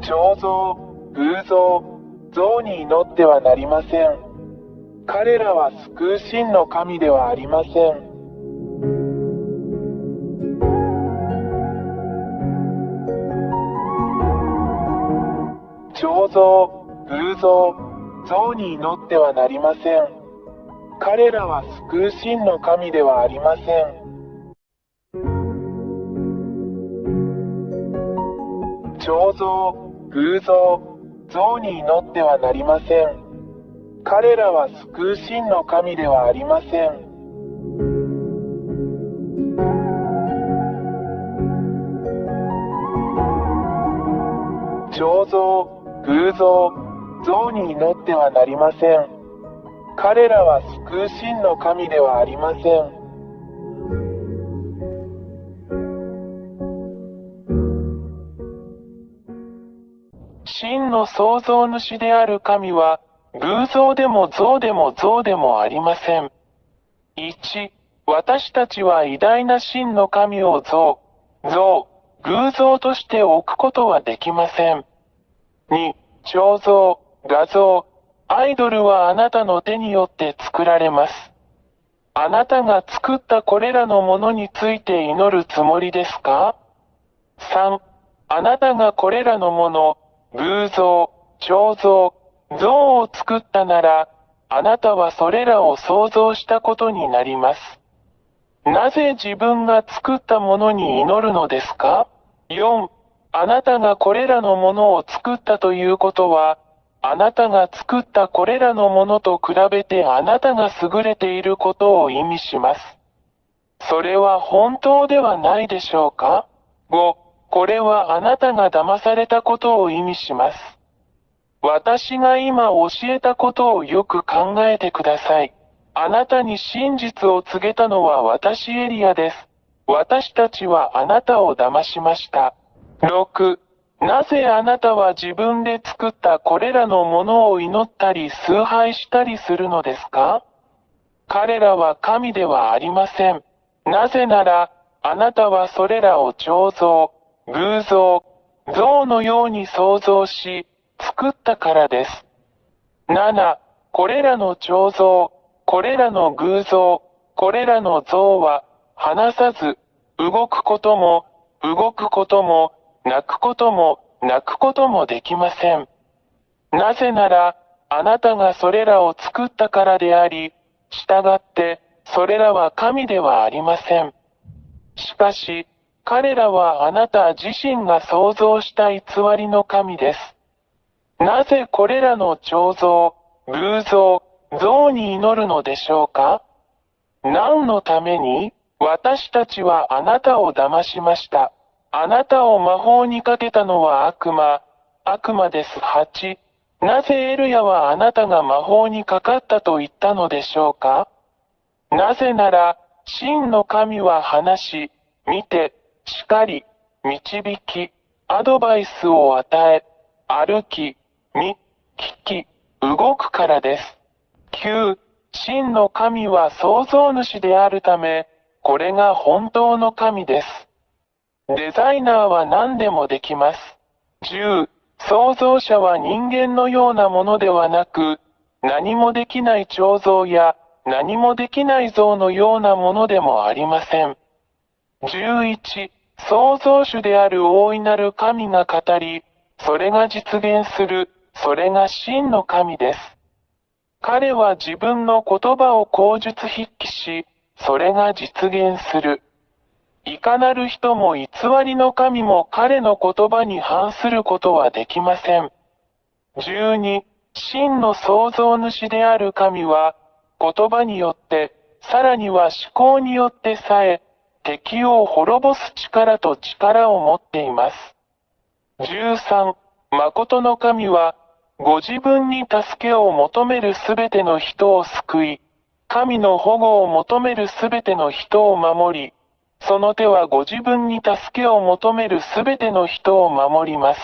彫像、偶像、像に祈ってはなりません。彼らは救う真の神ではありません。彫像、偶像、像に祈ってはなりません。彼らは救う真の神ではありません。彫像、偶像、像に祈ってはなりません。彼らは救う真の神ではありません。彫像、偶像、像に祈ってはなりません。彼らは救う真の神ではありません。真の創造主である神は、偶像でも像でも像でもありません。1、私たちは偉大な真の神を像、偶像として置くことはできません。2、彫像、画像、アイドルはあなたの手によって作られます。あなたが作ったこれらのものについて祈るつもりですか？ 3、あなたがこれらのもの、偶像、彫像、像を作ったなら、あなたはそれらを創造したことになります。なぜ自分が作ったものに祈るのですか？ 4、あなたがこれらのものを作ったということは、あなたが作ったこれらのものと比べてあなたが優れていることを意味します。それは本当ではないでしょうか？ 5、これはあなたが騙されたことを意味します。私が今教えたことをよく考えてください。あなたに真実を告げたのは私エリアです。私たちはあなたを騙しました。6、なぜあなたは自分で作ったこれらのものを祈ったり崇拝したりするのですか？彼らは神ではありません。なぜなら、あなたはそれらを彫像、偶像、像のように創造し、作ったからです。7、これらの彫像、これらの偶像、これらの像は、話さず、動くことも、泣くことも、泣くこともできません。なぜなら、あなたがそれらを作ったからであり、従って、それらは神ではありません。しかし、彼らはあなた自身が創造した偽りの神です。なぜこれらの彫像、偶像、像に祈るのでしょうか？何のために？私たちはあなたを騙しました。あなたを魔法にかけたのは悪魔です。8、なぜエルヤはあなたが魔法にかかったと言ったのでしょうか？なぜなら、真の神は話し、見て、叱り、導き、アドバイスを与え、歩き、見、聞き、動くからです。9、真の神は創造主であるため、これが本当の神です。デザイナーは何でもできます。10、創造者は人間のようなものではなく、何もできない彫像や、何もできない像のようなものでもありません。11、創造主である大いなる神が語り、それが実現する、それが真の神です。彼は自分の言葉を口述筆記し、それが実現する。いかなる人も偽りの神も彼の言葉に反することはできません。12、真の創造主である神は、言葉によって、さらには思考によってさえ、敵を滅ぼす力を持っています。13、誠の神は、ご自分に助けを求めるすべての人を救い、神の保護を求めるすべての人を守り、その手はご自分に助けを求めるすべての人を守ります。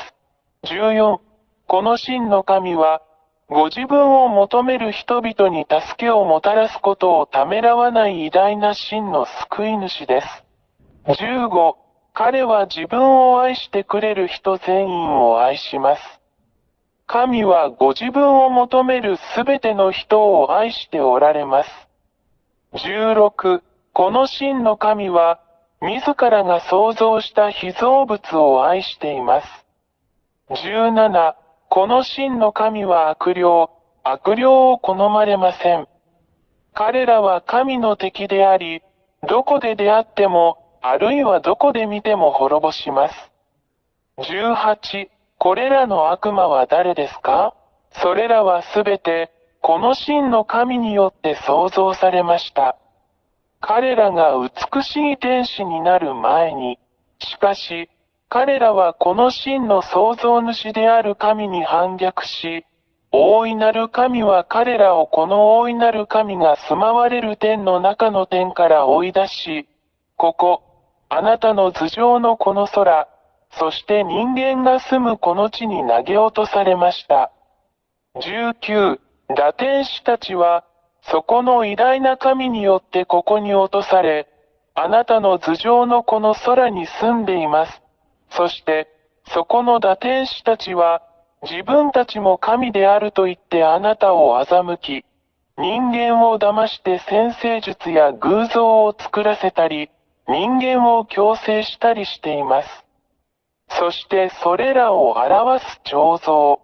14、この真の神は、ご自分を求める人々に助けをもたらすことをためらわない偉大な真の救い主です。15、彼は自分を愛してくれる人全員を愛します。神はご自分を求めるすべての人を愛しておられます。16、この真の神は、自らが創造した被造物を愛しています。17、この真の神は悪霊を好まれません。彼らは神の敵であり、どこで出会っても、あるいはどこで見ても滅ぼします。18、これらの悪魔は誰ですか？それらはすべて、この真の神によって創造されました。彼らが美しい天使になる前に、しかし、彼らはこの真の創造主である神に反逆し、大いなる神は彼らをこの大いなる神が住まわれる天の中の天から追い出し、ここ、あなたの頭上のこの空、そして人間が住むこの地に投げ落とされました。19、堕天使たちは、そこの偉大な神によってここに落とされ、あなたの頭上のこの空に住んでいます。そして、そこの堕天使たちは、自分たちも神であると言ってあなたを欺き、人間を騙して占星術や偶像を作らせたり、人間を強制したりしています。そしてそれらを表す彫像。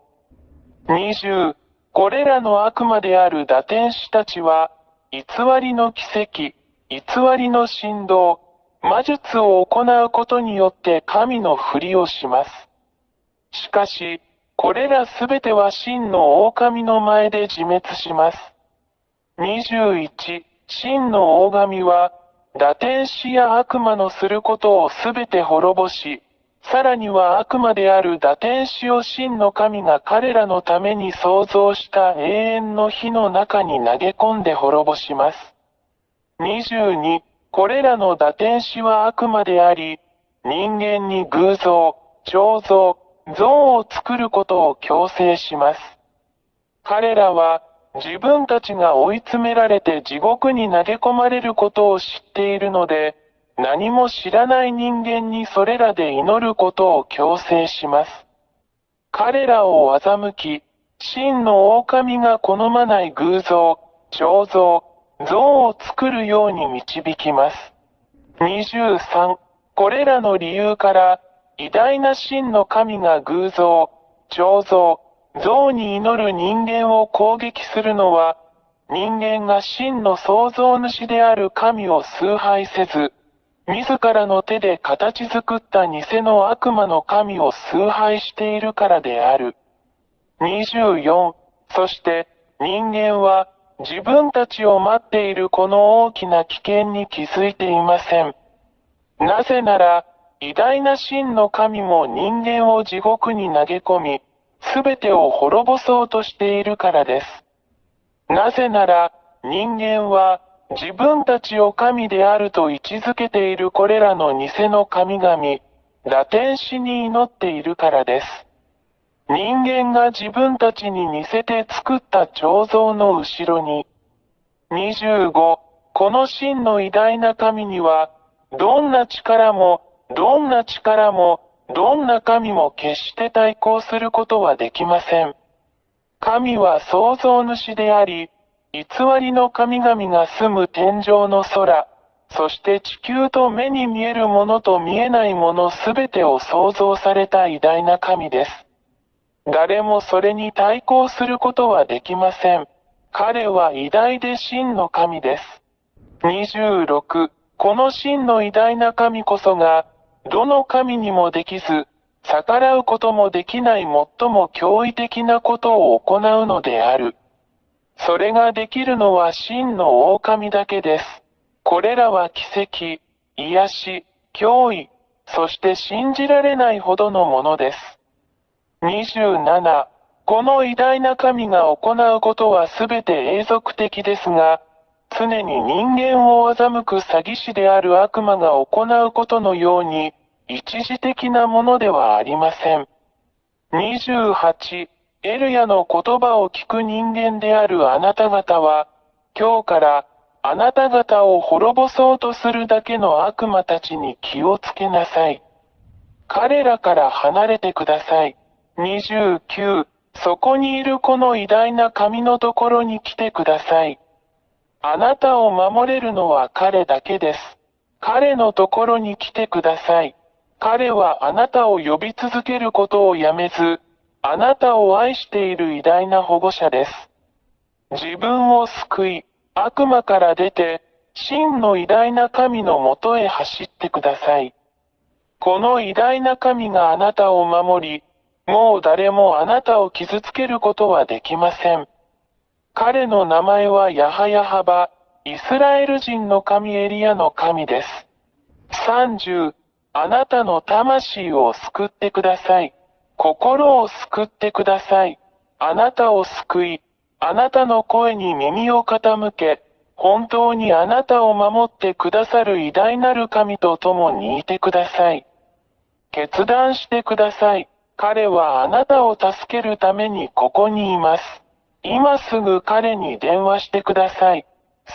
20、これらの悪魔である堕天使たちは、偽りの奇跡、偽りの神道、魔術を行うことによって神のふりをします。しかし、これらすべては真の狼の前で自滅します。21、真の大神は、堕天使や悪魔のすることをすべて滅ぼし、さらには悪魔である堕天使を真の神が彼らのために創造した永遠の火の中に投げ込んで滅ぼします。22、これらの堕天使は悪魔であり、人間に偶像、彫像、像を作ることを強制します。彼らは、自分たちが追い詰められて地獄に投げ込まれることを知っているので、何も知らない人間にそれらで祈ることを強制します。彼らを欺き、真の狼が好まない偶像、彫像、像を作るように導きます。23、これらの理由から、偉大な真の神が偶像、彫像、像に祈る人間を攻撃するのは、人間が真の創造主である神を崇拝せず、自らの手で形作った偽の悪魔の神を崇拝しているからである。24、そして人間は自分たちを待っているこの大きな危険に気づいていません。なぜなら、偉大な真の神も人間を地獄に投げ込み、すべてを滅ぼそうとしているからです。なぜなら、人間は、自分たちを神であると位置づけているこれらの偽の神々、堕天使に祈っているからです。人間が自分たちに似せて作った彫像の後ろに、25、この真の偉大な神には、どんな力も、どんな力も、どんな神も決して対抗することはできません。神は創造主であり、偽りの神々が住む天上の空、そして地球と目に見えるものと見えないものすべてを創造された偉大な神です。誰もそれに対抗することはできません。彼は偉大で真の神です。26、この真の偉大な神こそが、どの神にもできず、逆らうこともできない最も驚異的なことを行うのである。それができるのは真の狼だけです。これらは奇跡、癒し、脅威、そして信じられないほどのものです。27、この偉大な神が行うことはすべて永続的ですが、常に人間を欺く詐欺師である悪魔が行うことのように、一時的なものではありません。28、エルヤの言葉を聞く人間であるあなた方は、今日から、あなた方を滅ぼそうとするだけの悪魔たちに気をつけなさい。彼らから離れてください。29、そこにいるこの偉大な神のところに来てください。あなたを守れるのは彼だけです。彼のところに来てください。彼はあなたを呼び続けることをやめず、あなたを愛している偉大な保護者です。自分を救い、悪魔から出て、真の偉大な神のもとへ走ってください。この偉大な神があなたを守り、もう誰もあなたを傷つけることはできません。彼の名前はヤハヤハバ、イスラエル人の神エリアの神です。30、あなたの魂を救ってください。心を救ってください。あなたを救い、あなたの声に耳を傾け、本当にあなたを守ってくださる偉大なる神と共にいてください。決断してください。彼はあなたを助けるためにここにいます。今すぐ彼に電話してください。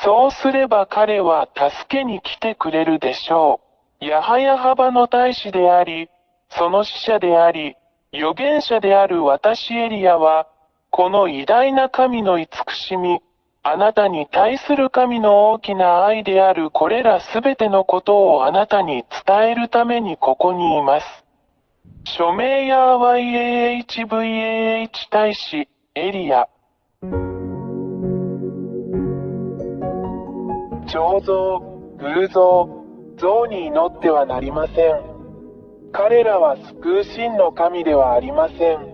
そうすれば彼は助けに来てくれるでしょう。ヤハヤハバの大使であり、その使者であり、預言者である私エリアは、この偉大な神の慈しみ、あなたに対する神の大きな愛であるこれらすべてのことをあなたに伝えるためにここにいます。署名や YAHVAH 大使、エリア。彫像、偶像、像に祈ってはなりません。彼らは救う真の神ではありません。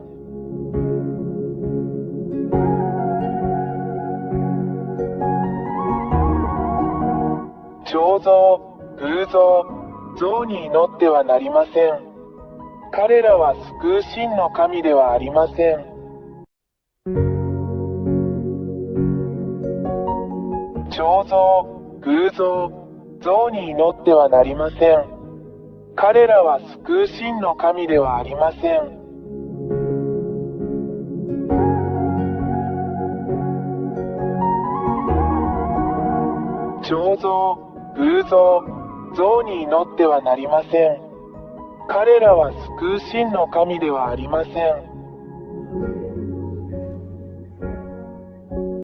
彫像、偶像、像に祈ってはなりません。彼らは救う真の神ではありません。彫像、偶像、像に祈ってはなりません。彼らは救う真の神ではありません。彫像、偶像、像に祈ってはなりません。彼らは救う真の神ではありません。